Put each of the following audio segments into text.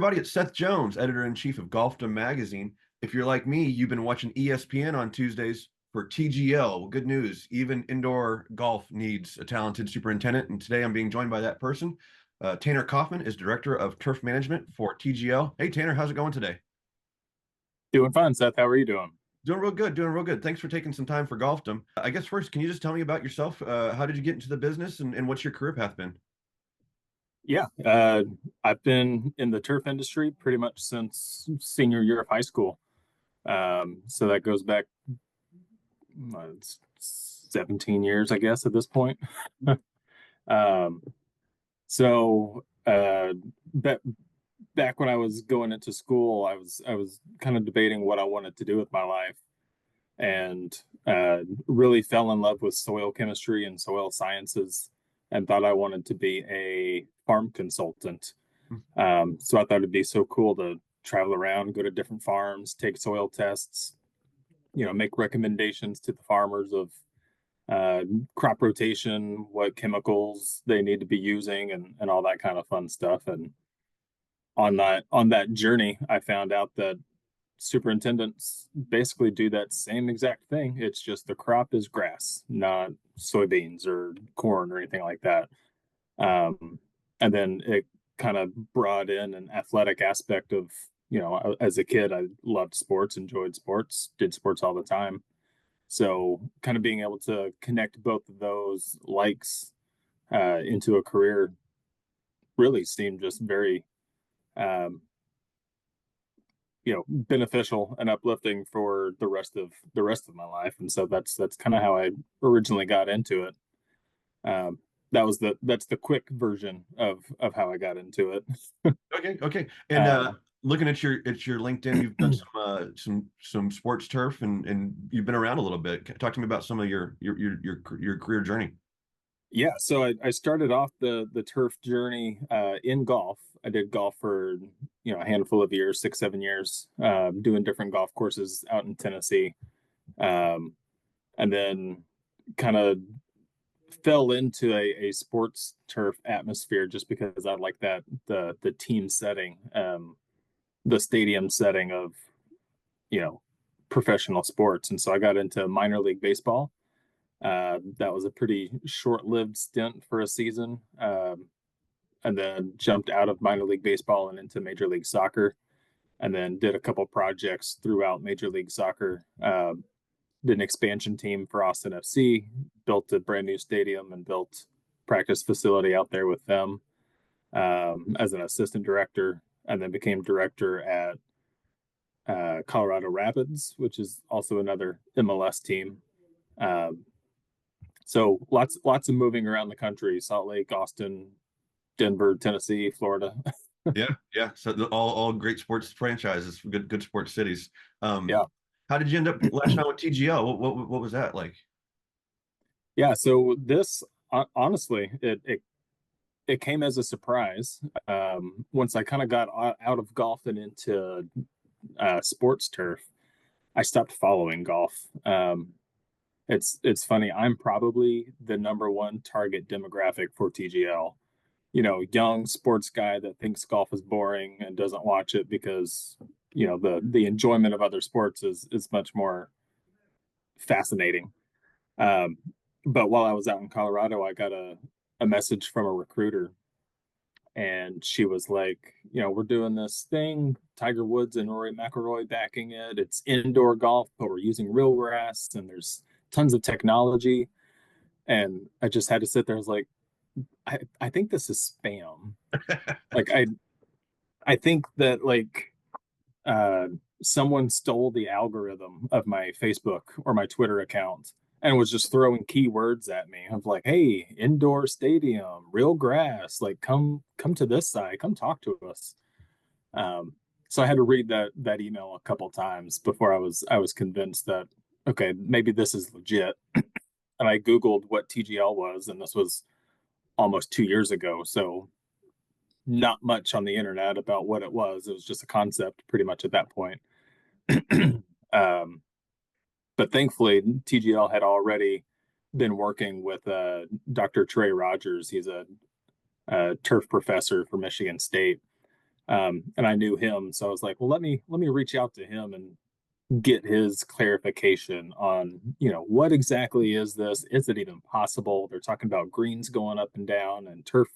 everybody. It's Seth Jones, editor-in-chief of Golfdom Magazine. If you're like me, you've been watching ESPN on Tuesdays for TGL. Well, good news. Even indoor golf needs a talented superintendent, and today I'm being joined by that person. Tanner Coffman is director of turf management for TGL. Hey, Tanner, how's it going today? Doing fine, Seth. How are you doing? Doing real good, doing real good. Thanks for taking some time for Golfdom. I guess first, can you just tell me about yourself? How did you get into the business and what's your career path been? Yeah, I've been in the turf industry pretty much since senior year of high school. So that goes back it's 17 years, I guess, at this point. Um, so back back when I was going into school, I was kind of debating what I wanted to do with my life, and really fell in love with soil chemistry and soil sciences, and thought I wanted to be a farm consultant. So I thought it'd be so cool to travel around, go to different farms, take soil tests, make recommendations to the farmers of uh, crop rotation, what chemicals they need to be using, and all that kind of fun stuff. And on that journey, I found out that superintendents basically do that same exact thing. It's just the crop is grass, not soybeans or corn or anything like that. Um, and then it kind of brought in an athletic aspect of, as a kid, I loved sports, enjoyed sports, did sports all the time. So kind of being able to connect both of those likes into a career really seemed just very, um, beneficial and uplifting for the rest of my life. And so that's kind of how I originally got into it. Um, that's the quick version of how I got into it. Okay, okay. And Um, looking at your LinkedIn, you've done some sports turf and you've been around a little bit. Talk to me about some of your career journey. yeah, so I started off the turf journey in golf. I did golf for a handful of years, 6 7 years, doing different golf courses out in Tennessee, um, and then kind of fell into a sports turf atmosphere just because I like that the team setting, the stadium setting of you know professional sports, and so I got into minor league baseball. That was a pretty short-lived stint for a season, and then jumped out of minor league baseball and into Major League Soccer, and then did a couple projects throughout Major League Soccer. Did an expansion team for Austin FC, built a brand new stadium, and built practice facility out there with them as an assistant director, and then became director at Colorado Rapids, which is also another MLS team. Um, so lots of moving around the country: Salt Lake, Austin, Denver, Tennessee, Florida. Yeah, yeah. So all great sports franchises, good sports cities. Um, Yeah, how did you end up latching on with TGL? What was that like? yeah. So this honestly, it came as a surprise once I kind of got out of golf and into sports turf. I stopped following golf. It's funny. I'm probably the number one target demographic for TGL. Young sports guy that thinks golf is boring and doesn't watch it because the enjoyment of other sports is much more fascinating. Um, but while I was out in Colorado, I got a message from a recruiter, and she was like, we're doing this thing, Tiger Woods and Rory McIlroy backing it. It's indoor golf, but we're using real grass, and there's tons of technology. And I just had to sit there. I was like, I think this is spam. Like I think that uh, someone stole the algorithm of my Facebook or my Twitter account and was just throwing keywords at me of like, hey, indoor stadium, real grass, like come to this side, come talk to us. Um, so I had to read that email a couple times before I was convinced that okay, maybe this is legit. And I Googled what TGL was, and this was almost 2 years ago. So not much on the internet about what it was. It was just a concept pretty much at that point. um, but thankfully, TGL had already been working with Dr. Trey Rogers. He's a turf professor for Michigan State. And I knew him, so I was like, well, let me reach out to him and get his clarification on, what exactly is this? Is it even possible? They're talking about greens going up and down and turf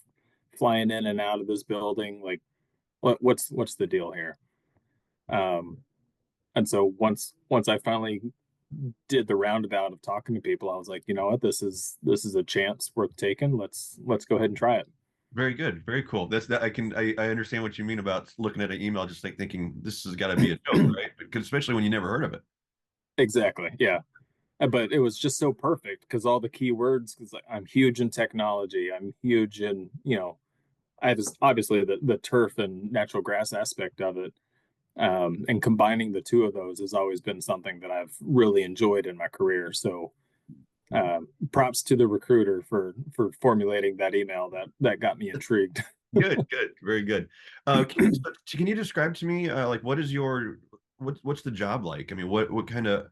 flying in and out of this building. Like, what's the deal here? Um, and so once I finally did the roundabout of talking to people, I was like, you know what, this is a chance worth taking. Let's go ahead and try it. Very good. Very cool. That's that I understand what you mean about looking at an email just like thinking this has got to be a joke, right? Because especially when you never heard of it. Exactly. Yeah. But it was just so perfect because all the keywords, because like, I'm huge in technology. I'm huge in, I have obviously the turf and natural grass aspect of it. And combining the two of those has always been something that I've really enjoyed in my career. So props to the recruiter for formulating that email that got me intrigued. Good, good, very good. Can you describe to me like what is your what's the job like? I mean, what kind of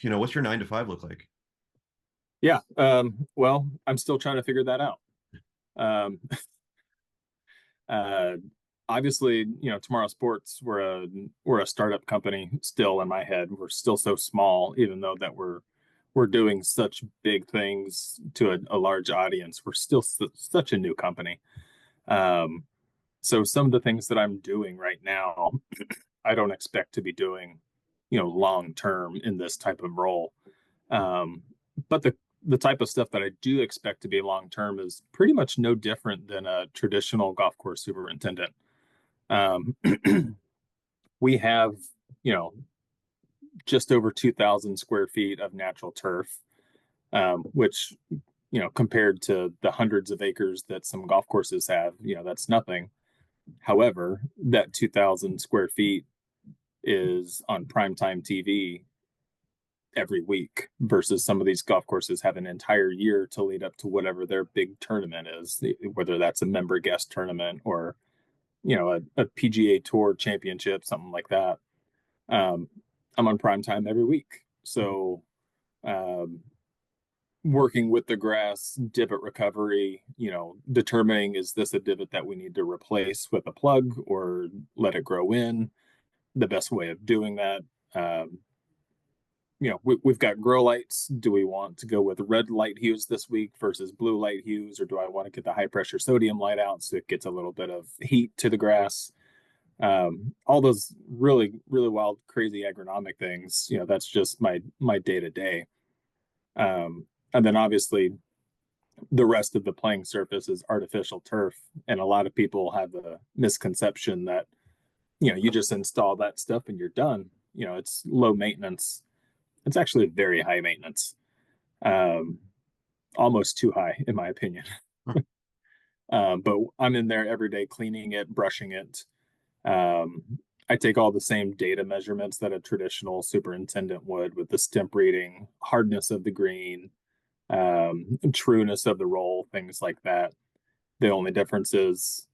what's your 9 to 5 look like? Yeah. Well, I'm still trying to figure that out. Um, uh, Obviously, Tomorrow Sports, we're a startup company still in my head. We're still so small, even though that we're doing such big things to a large audience. We're still such a new company. Um, so some of the things that I'm doing right now, I don't expect to be doing, long term in this type of role. Um, but the type of stuff that I do expect to be long term is pretty much no different than a traditional golf course superintendent. Um, we have, you know, just over 2,000 square feet of natural turf, which, compared to the hundreds of acres that some golf courses have, that's nothing. However, that 2,000 square feet is on primetime TV every week versus some of these golf courses have an entire year to lead up to whatever their big tournament is, whether that's a member guest tournament or, a PGA Tour championship, something like that. Um, I'm on prime time every week. So, um, working with the grass, divot recovery, determining is this a divot that we need to replace with a plug or let it grow in, the best way of doing that. Um, we've got grow lights. Do we want to go with red light hues this week versus blue light hues, or do I want to get the high pressure sodium light out so it gets a little bit of heat to the grass? All those really, really wild, crazy agronomic things. That's just my day to day. And then obviously the rest of the playing surface is artificial turf, and a lot of people have the misconception that you just install that stuff and you're done. It's low maintenance. It's actually very high maintenance, um, almost too high, in my opinion. But I'm in there every day cleaning it, brushing it. Um, I take all the same data measurements that a traditional superintendent would with the stimp reading, hardness of the green, trueness of the roll, things like that. The only difference is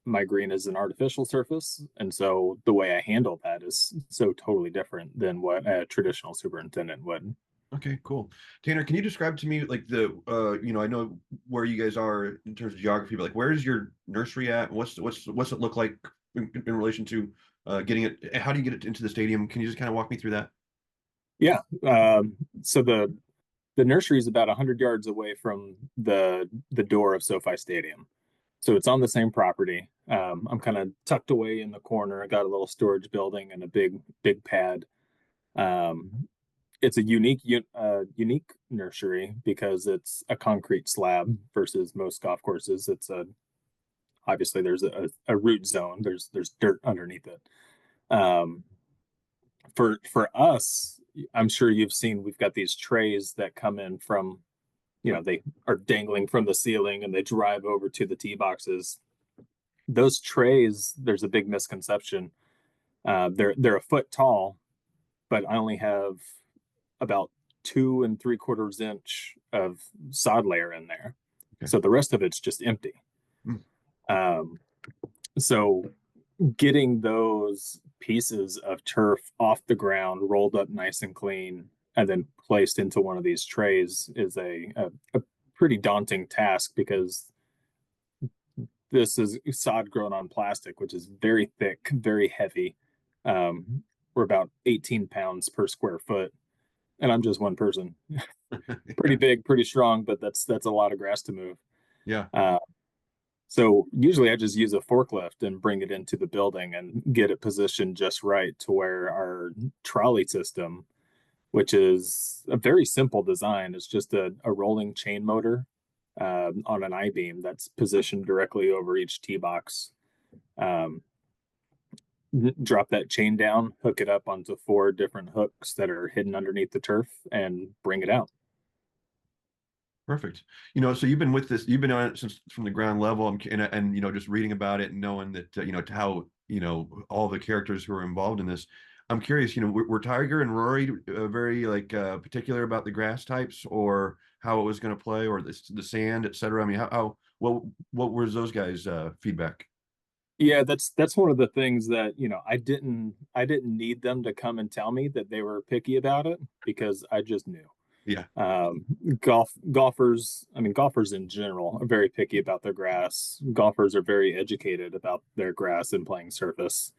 my green is an artificial surface. And so the way I handle that is so totally different than what a traditional superintendent would. Okay, cool. Tanner, can you describe to me like the I know where you guys are in terms of geography, but like where's your nursery at? What's it look like in relation to getting it? How do you get it into the stadium? Can you just kind of walk me through that? Yeah. So the nursery is about 100 yards away from the door of SoFi Stadium. So it's on the same property. I'm kind of tucked away in the corner. I got a little storage building and a big pad. Um, it's a unique nursery because it's a concrete slab versus most golf courses. It's a obviously there's a root zone. There's dirt underneath it. Um, for us, I'm sure you've seen we've got these trays that come in from they are dangling from the ceiling and they drive over to the tee boxes. Those trays, there's a big misconception. They're a foot tall, but I only have about 2 3/4 inch of sod layer in there. Okay. So the rest of it's just empty. Mm. Um, so getting those pieces of turf off the ground, rolled up nice and clean, and then placed into one of these trays is a pretty daunting task because this is sod grown on plastic, which is very thick, very heavy. We're about 18 pounds per square foot, and I'm just one person. Pretty Yeah. big, pretty strong, but that's a lot of grass to move. Yeah. Uh, so usually I just use a forklift and bring it into the building and get it positioned just right to where our trolley system, which is a very simple design, it's just a rolling chain motor on an I-beam that's positioned directly over each tee box. Um, Drop that chain down, hook it up onto 4 different hooks that are hidden underneath the turf, and bring it out. Perfect. So you've been with this, you've been on it since from the ground level, and just reading about it and knowing that how all the characters who are involved in this. I'm curious, were Tiger and Rory very like particular about the grass types or how it was going to play or the sand, etc. I mean, how what was those guys' feedback? Yeah, that's one of the things that, I didn't need them to come and tell me that they were picky about it because I just knew. Yeah, Um, golfers, I mean, golfers in general are very picky about their grass. Golfers are very educated about their grass and playing surface.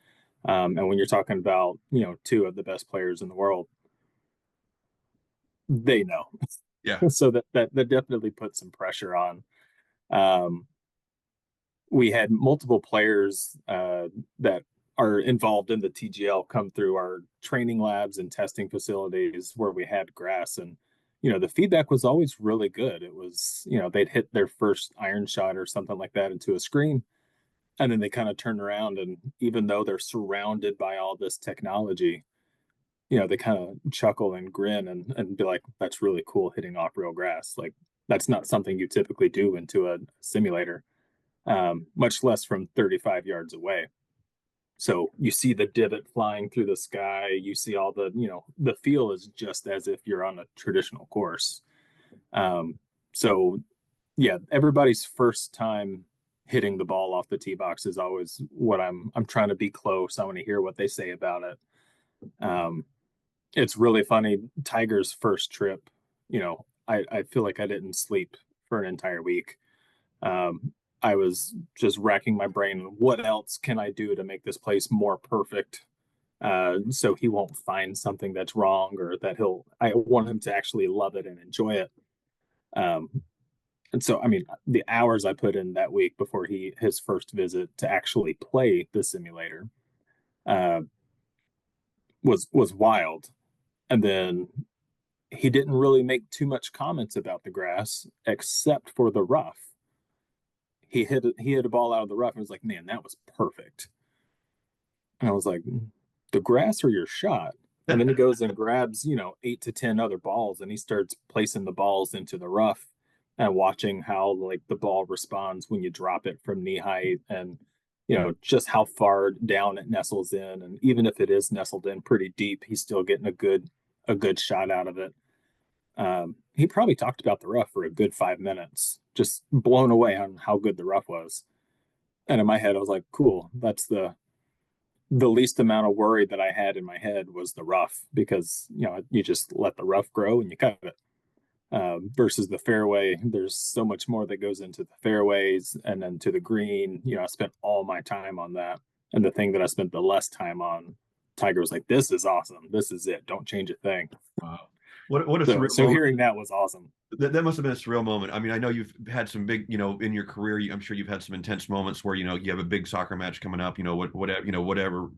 And when you're talking about, 2 of the best players in the world, they know. yeah, So that definitely puts some pressure on. Um, we had multiple players that are involved in the TGL come through our training labs and testing facilities where we had grass, and the feedback was always really good. It was, they'd hit their first iron shot or something like that into a screen, and then they kind of turn around, and even though they're surrounded by all this technology, they kind of chuckle and grin and be like, that's really cool hitting off real grass. Like, that's not something you typically do into a simulator, much less from 35 yards away. So you see the divot flying through the sky. You see all the feel is just as if you're on a traditional course. So yeah, everybody's first time hitting the ball off the tee box is always what I'm trying to be close. I want to hear what they say about it. Um, it's really funny. Tiger's first trip, I feel like I didn't sleep for an entire week. Um, I was just racking my brain. What else can I do to make this place more perfect? So he won't find something that's wrong or that I want him to actually love it and enjoy it. Um, and so, I mean, the hours I put in that week before his first visit to actually play the simulator uh, was wild. And then he didn't really make too much comments about the grass except for the rough. He hit a ball out of the rough and was like, "Man, that was perfect." And I was like, "The grass or your shot?" And then he goes and grabs, 8 to 10 other balls, and he starts placing the balls into the rough and watching how like the ball responds when you drop it from knee height, and just how far down it nestles in. And even if it is nestled in pretty deep, he's still getting a good shot out of it. He probably talked about the rough for a good 5 minutes, just blown away on how good the rough was. And in my head, I was like, cool, that's the least amount of worry that I had in my head was the rough, because you just let the rough grow and you cut it. Versus the fairway, there's so much more that goes into the fairways and then to the green. I spent all my time on that, and the thing that I spent the less time on, Tiger was like, "This is awesome. This is it. Don't change a thing." wow, what a So surreal so moment. hearing that was awesome. That must have been a surreal moment. I mean, I know you've had some big, in your career, I'm sure you've had some intense moments where, you have a big soccer match coming up, whatever, whatever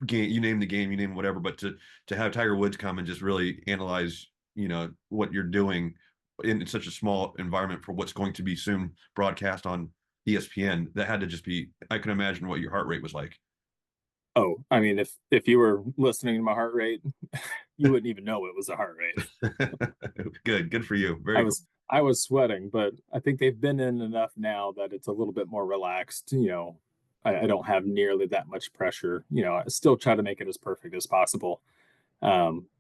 game, you name the game, you name whatever, but to have Tiger Woods come and just really analyze, what you're doing in such a small environment for what's going to be soon broadcast on ESPN, that had to just be, I can imagine what your heart rate was like. Oh, I mean, if you were listening to my heart rate, you wouldn't even know it was a heart rate. Good for you. I Very cool. was I was sweating, but I think they've been in enough now that it's a little bit more relaxed. I don't have nearly that much pressure. I still try to make it as perfect as possible.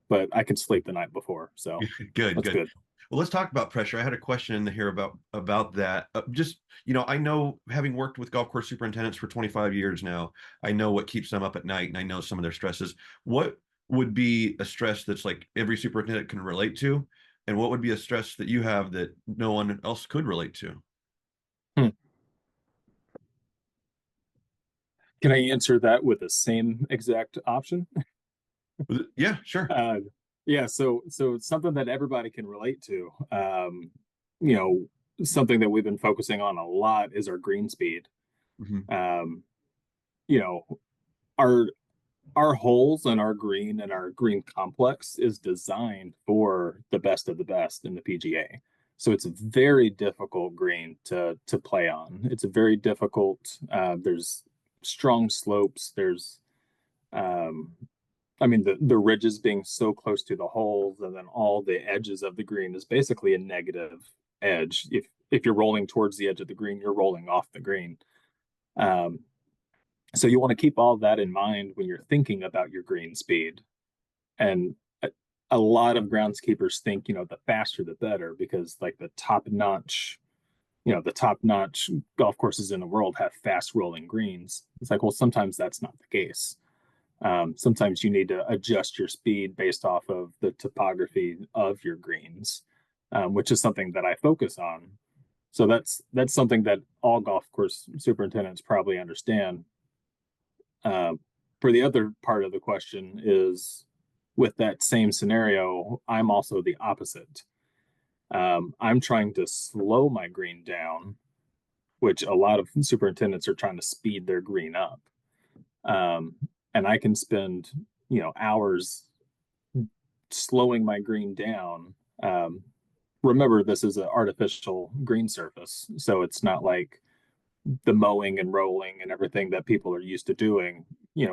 But I can sleep the night before, so Good, that's good. good. Well, let's talk about pressure. I had a question in here about that. Just, I know, having worked with golf course superintendents for 25 years now, I know what keeps them up at night, and I know some of their stresses. What would be a stress that's like every superintendent can relate to, and what would be a stress that you have that no one else could relate to? Hmm. Can I answer that with the same exact option? Yeah, sure. Uh, yeah, so it's something that everybody can relate to. You know, something that we've been focusing on a lot is our green speed. Hmm. Um, you know, our our holes and our green complex is designed for the best of the best in the PGA. So it's a very difficult green to play on. It's a very difficult. There's strong slopes. There's um, I mean, the ridges being so close to the holes, and then all the edges of the green is basically a negative edge. If you're rolling towards the edge of the green, you're rolling off the green. Um, so you want to keep all that in mind when you're thinking about your green speed. And a lot of groundskeepers think, the faster the better, because like the top notch golf courses in the world have fast rolling greens. It's like, well, sometimes that's not the case. Sometimes you need to adjust your speed based off of the topography of your greens, which is something that I focus on. So that's something that all golf course superintendents probably understand. Uh, for the other part of the question is, with that same scenario, I'm also the opposite. I'm trying to slow my green down, which a lot of superintendents are trying to speed their green up. Um, and I can spend, hours slowing my green down. Remember, this is an artificial green surface, so it's not like the mowing and rolling and everything that people are used to doing,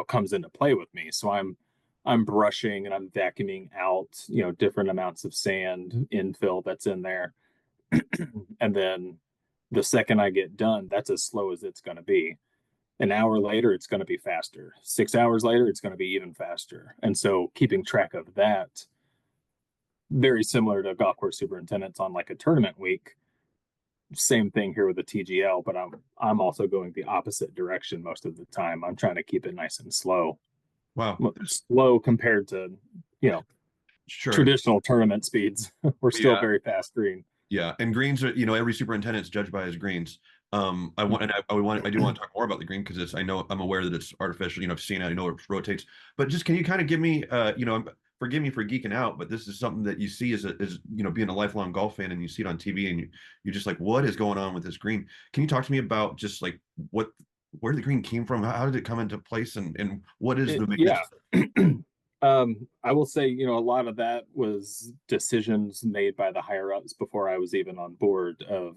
comes into play with me. So I'm brushing and I'm vacuuming out, different amounts of sand, infill that's in there. And then the second I get done, that's as slow as it's going to be. An hour later, it's going to be faster. 6 hours later, it's going to be even faster. And so keeping track of that, very similar to golf course superintendents on like a tournament week. Same thing here with the TGL, but I'm also going the opposite direction most of the time. I'm trying to keep it nice and slow. Wow. Slow compared to, you know, Sure. traditional tournament speeds. We're still Yeah. very fast green. Yeah. And greens are, every superintendent is judged by his greens. I want, and I do want to talk more about the green because I know I'm aware that it's artificial. I've seen it, I know it rotates. But just can you kind of give me, forgive me for geeking out, but this is something that you see being a lifelong golf fan, and you see it on TV, and you're just like, what is going on with this green? Can you talk to me about just like where the green came from? How did it come into place, and what is the Yeah. maintenance? I will say, a lot of that was decisions made by the higher ups before I was even on board of,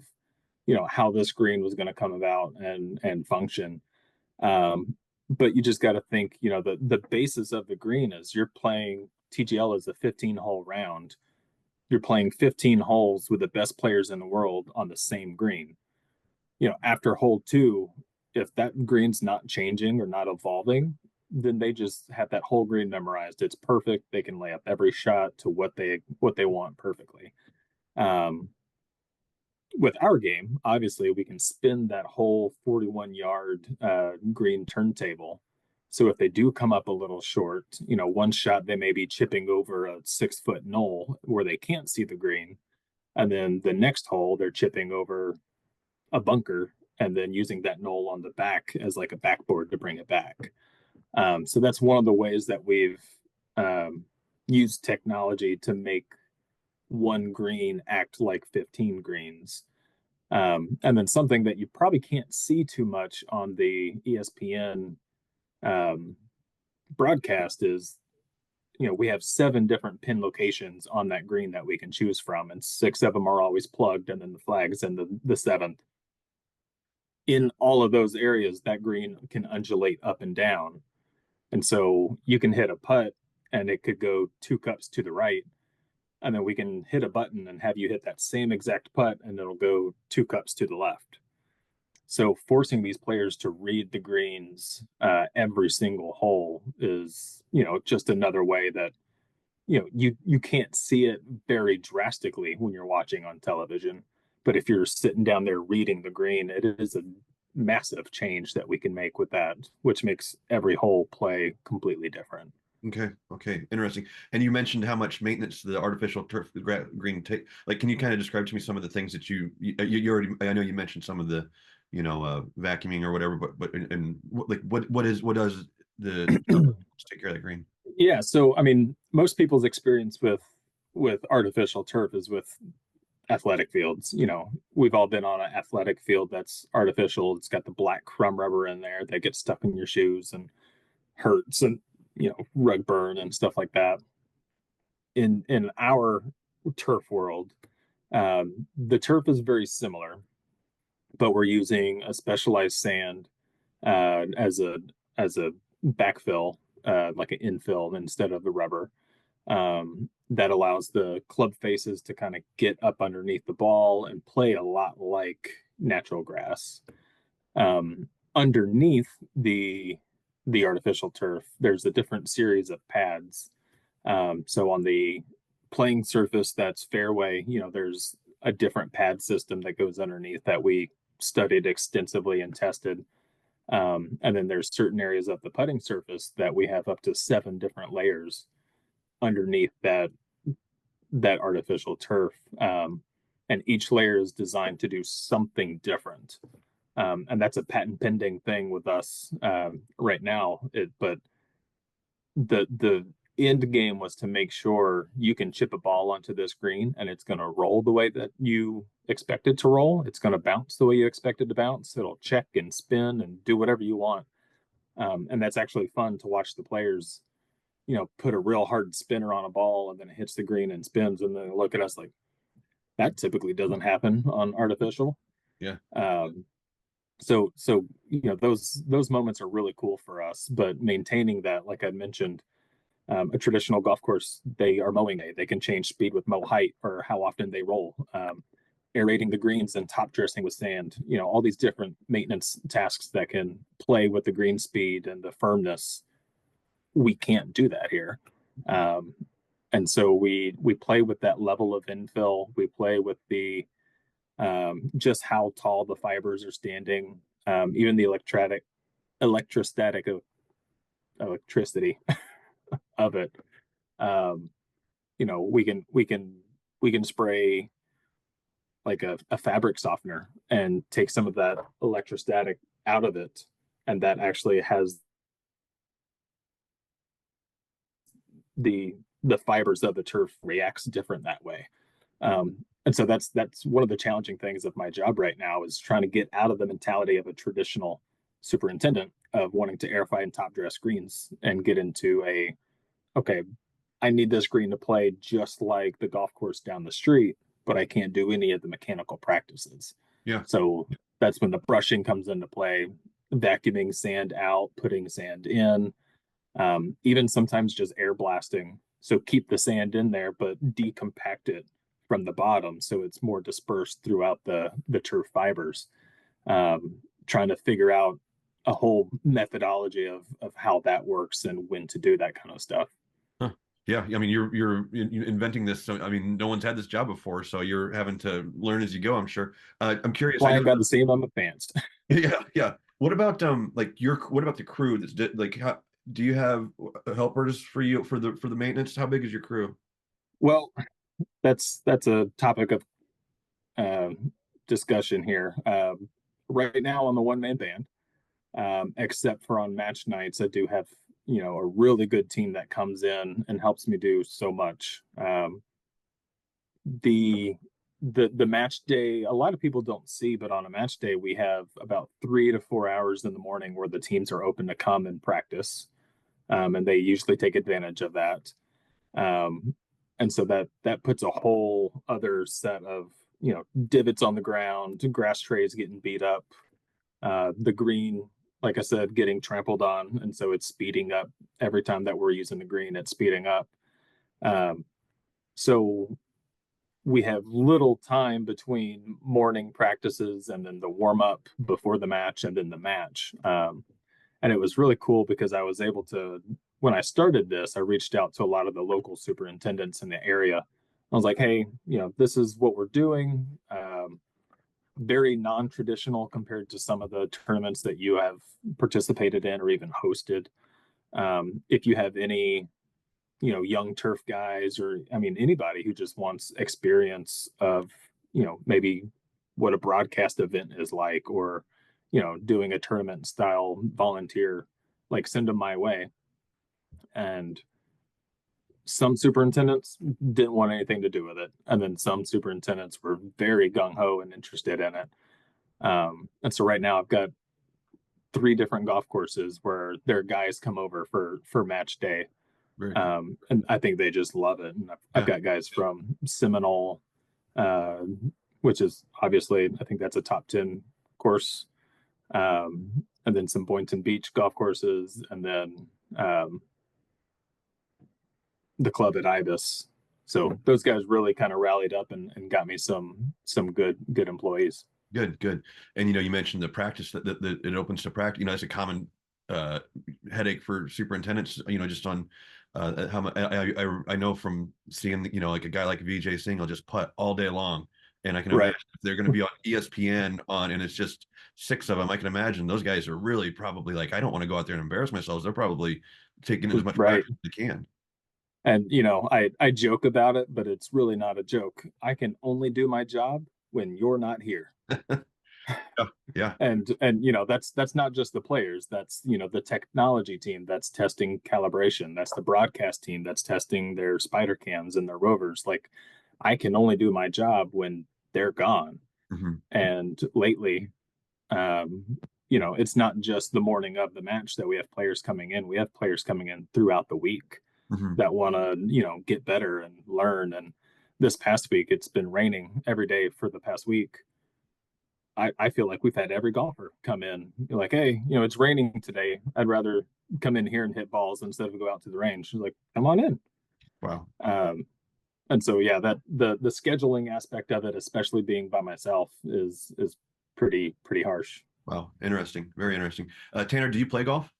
how this green was going to come about and function. Um, but you just got to think, the basis of the green is you're playing TGL is a 15 hole round. You're playing 15 holes with the best players in the world on the same green. After hole two, if that green's not changing or not evolving, then they just have that whole green memorized. It's perfect. They can lay up every shot to what they want perfectly. Um, with our game, obviously, we can spin that whole 41-yard green turntable. So if they do come up a little short, one shot they may be chipping over a 6 foot knoll where they can't see the green, and then the next hole they're chipping over a bunker and then using that knoll on the back as like a backboard to bring it back. So that's one of the ways that we've um, used technology to make one green act like 15 greens. And then something that you probably can't see too much on the ESPN um, broadcast is, we have 7 different pin locations on that green that we can choose from, and 6 of them are always plugged, and then the flags in the seventh. In all of those areas, that green can undulate up and down. And so you can hit a putt and it could go 2 cups to the right. And then we can hit a button and have you hit that same exact putt and it'll go 2 cups to the left. So forcing these players to read the greens every single hole is, just another way that, you can't see it very drastically when you're watching on television. But if you're sitting down there reading the green, it is a massive change that we can make with that, which makes every hole play completely different. Okay. Okay. Interesting. And you mentioned how much maintenance the artificial turf green take. Like, can you kind of describe to me some of the things that you already? I know you mentioned some of the, vacuuming or whatever. But and what does the turf take care of the green? Yeah, so I mean, most people's experience with artificial turf is with athletic fields. We've all been on an athletic field that's artificial. It's got the black crumb rubber in there that gets stuck in your shoes and hurts, and rug burn and stuff like that. In our turf world, the turf is very similar, but we're using a specialized sand as a backfill, like an infill instead of the rubber. That allows the club faces to kind of get up underneath the ball and play a lot like natural grass. Underneath the artificial turf, there's a different series of pads. So on the playing surface that's fairway, there's a different pad system that goes underneath that we studied extensively and tested. And then there's certain areas of the putting surface that we have up to 7 different layers underneath that artificial turf. And each layer is designed to do something different. And that's a patent pending thing with us right now. But the end game was to make sure you can chip a ball onto this green and it's going to roll the way that you expect it to roll. It's going to bounce the way you expect it to bounce. It'll check and spin and do whatever you want. And that's actually fun to watch the players, put a real hard spinner on a ball and then it hits the green and spins, and then look at us like, that typically doesn't happen on artificial. Yeah. So those moments are really cool for us, but maintaining that, like I mentioned, a traditional golf course, they are mowing day. They can change speed with mow height or how often they roll. Aerating the greens and top dressing with sand, all these different maintenance tasks that can play with the green speed and the firmness. We can't do that here. And so we play with that level of infill. We play with the just how tall the fibers are standing, even the electrostatic of electricity of it. We can spray like a fabric softener and take some of that electrostatic out of it, and that actually has the fibers of the turf reacts different that way. And so that's one of the challenging things of my job right now, is trying to get out of the mentality of a traditional superintendent of wanting to airify and top dress greens and get into okay, I need this green to play just like the golf course down the street, but I can't do any of the mechanical practices. Yeah. So that's when the brushing comes into play, vacuuming sand out, putting sand in, even sometimes just air blasting. So keep the sand in there, but decompact it from the bottom so it's more dispersed throughout the turf fibers. Trying to figure out a whole methodology of how that works and when to do that kind of stuff. Huh. Yeah, I mean, you're inventing this. So I mean, no one's had this job before, so you're having to learn as you go, I'm sure. I'm curious. Well, I got the same. I'm advanced. Yeah, yeah. What about what about the crew? Like, how do you have helpers for you for the maintenance? How big is your crew? Well, that's a topic of uh, discussion here. Right now, I'm a one-man band, except for on match nights. I do have a really good team that comes in and helps me do so much. The match day, a lot of people don't see, but on a match day we have about 3 to 4 hours in the morning where the teams are open to come and practice, and they usually take advantage of that. And so that puts a whole other set of divots on the ground, grass trays getting beat up, the green, like I said, getting trampled on, and so it's speeding up every time that we're using the green. It's speeding up. So we have little time between morning practices and then the warm up before the match and then the match. And it was really cool because I was able to, when I started this, I reached out to a lot of the local superintendents in the area. I was like, hey, this is what we're doing. Very non-traditional compared to some of the tournaments that you have participated in or even hosted. If you have any young turf guys, or I mean anybody who just wants experience of maybe what a broadcast event is like, or doing a tournament style volunteer, like send them my way. And some superintendents didn't want anything to do with it. And then some superintendents were very gung ho and interested in it. And so right now I've got 3 different golf courses where their guys come over for match day. Very cool. And I think they just love it. And I've Yeah. got guys from Seminole, uh, which is obviously, I think that's a top 10 course. And then some Boynton Beach golf courses, and then the club at Ibis. So those guys really kind of rallied up and got me some good employees. Good, good. And you mentioned the practice that it opens to practice. It's a common uh, headache for superintendents. Just on how much I know from seeing like a guy like VJ Singh will just putt all day long, and I can Right. imagine if they're going to be on ESPN and it's just 6 of them. I can imagine those guys are really probably like, I don't want to go out there and embarrass myself. They're probably taking as much Right. practice as they can. And I joke about it, but it's really not a joke. I can only do my job when you're not here. Yeah, yeah. And that's not just the players, that's the technology team that's testing calibration, that's the broadcast team that's testing their spider cams and their rovers. Like, I can only do my job when they're gone. Mm-hmm. And lately, it's not just the morning of the match that we have players coming in. We have players coming in throughout the week Mm-hmm. that want to get better and learn. And this past week it's been raining every day for the past week. I feel like we've had every golfer come in like, hey, it's raining today, I'd rather come in here and hit balls instead of go out to the range. Like, come on in. Wow. And so yeah, that the scheduling aspect of it, especially being by myself, is pretty harsh. Wow. Interesting. Very interesting. Tanner, do you play golf?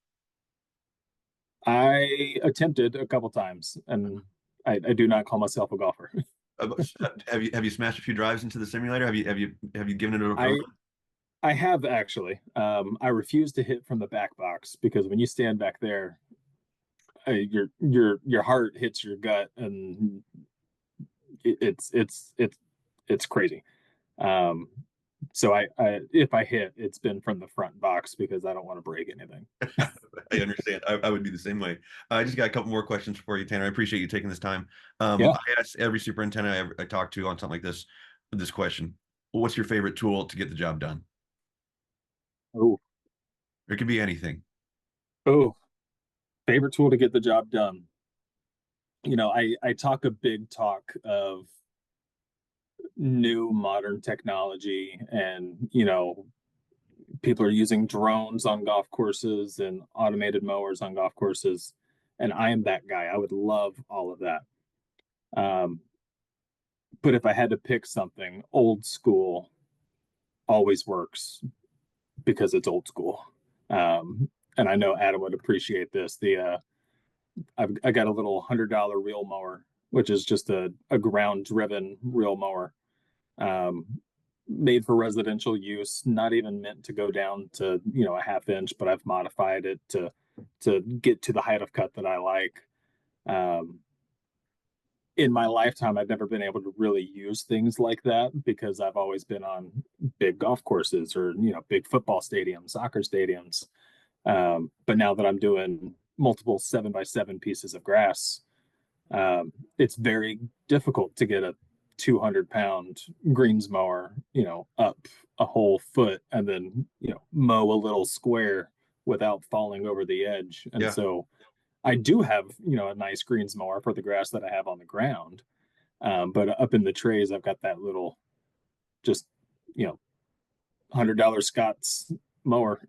I attempted a couple times, and I do not call myself a golfer. Have you smashed a few drives into the simulator? Have you given it a I I have actually. I refuse to hit from the back box because when you stand back there, your heart hits your gut, and it's crazy. Um, so I if I hit, it's been from the front box because I don't want to break anything. I understand. I would be the same way. I just got a couple more questions for you, Tanner. I appreciate you taking this time. Yeah. I ask every superintendent I talk to on something like this question: what's your favorite tool to get the job done? Oh, It could be anything. oh, favorite tool to get the job done. I talk a big talk of new modern technology, and people are using drones on golf courses and automated mowers on golf courses, and I am that guy. I would love all of that. um, but if I had to pick something, old school always works because it's old school. And I know Adam would appreciate this. I got a little $100 reel mower, which is just a ground driven reel mower, um, made for residential use, not even meant to go down to a half inch, but I've modified it to get to the height of cut that I like. Um, in my lifetime, I've never been able to really use things like that because I've always been on big golf courses or big football stadiums, soccer stadiums. But now that I'm doing multiple 7x7 pieces of grass, it's very difficult to get a 200-pound greens mower, up a whole foot and then, mow a little square without falling over the edge. And Yeah. so I do have, a nice greens mower for the grass that I have on the ground. But up in the trays, I've got that little, just, $100 Scott's mower.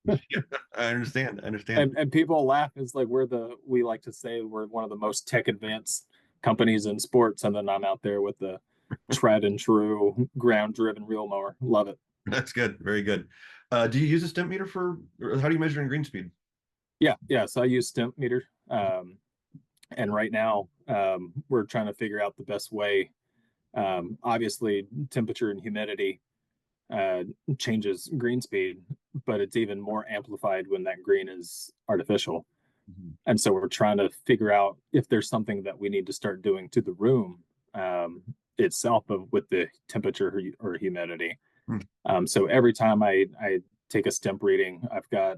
I understand. I understand. And people laugh. It's like we like to say we're one of the most tech advanced companies in sports, and then I'm out there with the tried and true ground driven reel mower. Love it. That's good. Very good. Do you use a stimp meter or how do you measure in green speed? Yeah. So I use stimp meter, and right now we're trying to figure out the best way. Obviously, temperature and humidity uh, changes green speed, but it's even more amplified when that green is artificial. Mhm. And so we're trying to figure out if there's something that we need to start doing to the room itself with the temperature or humidity. Hmm. So every time I take a stemp reading. I've got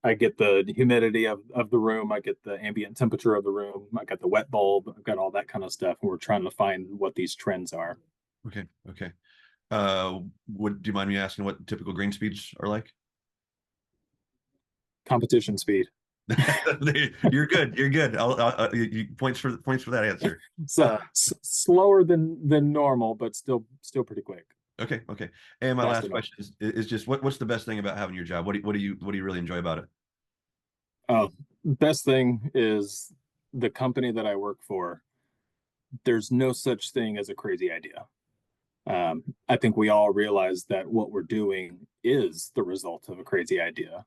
I get the humidity of the room. I get the ambient temperature of the room. I got the wet bulb. I've got all that kind of stuff. And we're trying to find what these trends are. Okay. Okay. Would do you mind me asking what typical green speeds are like? Competition speed. You're good. You're good. Points for that answer. So slower than normal, but still pretty quick. Okay. Okay. And my Fast last enough. question is just what's the best thing about having your job? What do you really enjoy about it? Best thing is the company that I work for. There's no such thing as a crazy idea. I think we all realize that what we're doing is the result of a crazy idea.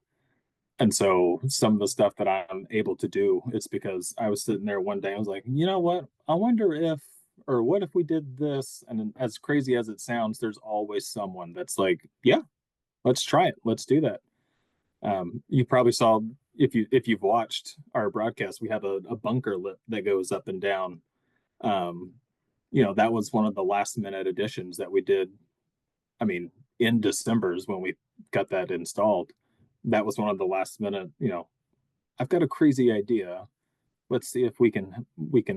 And so some of the stuff that I'm able to do, it's because I was sitting there one day, I was like, you know what? I wonder if, or what if we did this? And as crazy as it sounds, there's always someone that's like, yeah, let's try it. Let's do that. You probably saw if you've watched our broadcast, we have a bunker lip that goes up and down. Um, that was one of the last minute additions that we did. I mean, in December's when we got that installed. That was one of the last minute. I've got a crazy idea. Let's see if we can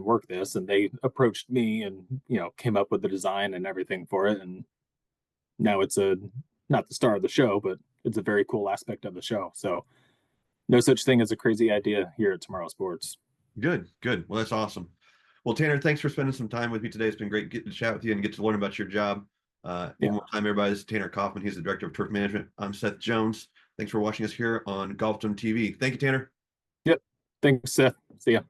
work this. And they approached me and came up with the design and everything for it. And now it's not the star of the show, but it's a very cool aspect of the show. So no such thing as a crazy idea here at Tomorrow Sports. Good. Good. Well, that's awesome. Well, Tanner, thanks for spending some time with me today. It's been great getting to chat with you and get to learn about your job. Yeah. One more time, everybody. This is Tanner Coffman. He's the director of turf management. I'm Seth Jones. Thanks for watching us here on Golfdom TV. Thank you, Tanner. Yep. Thanks, Seth. See ya.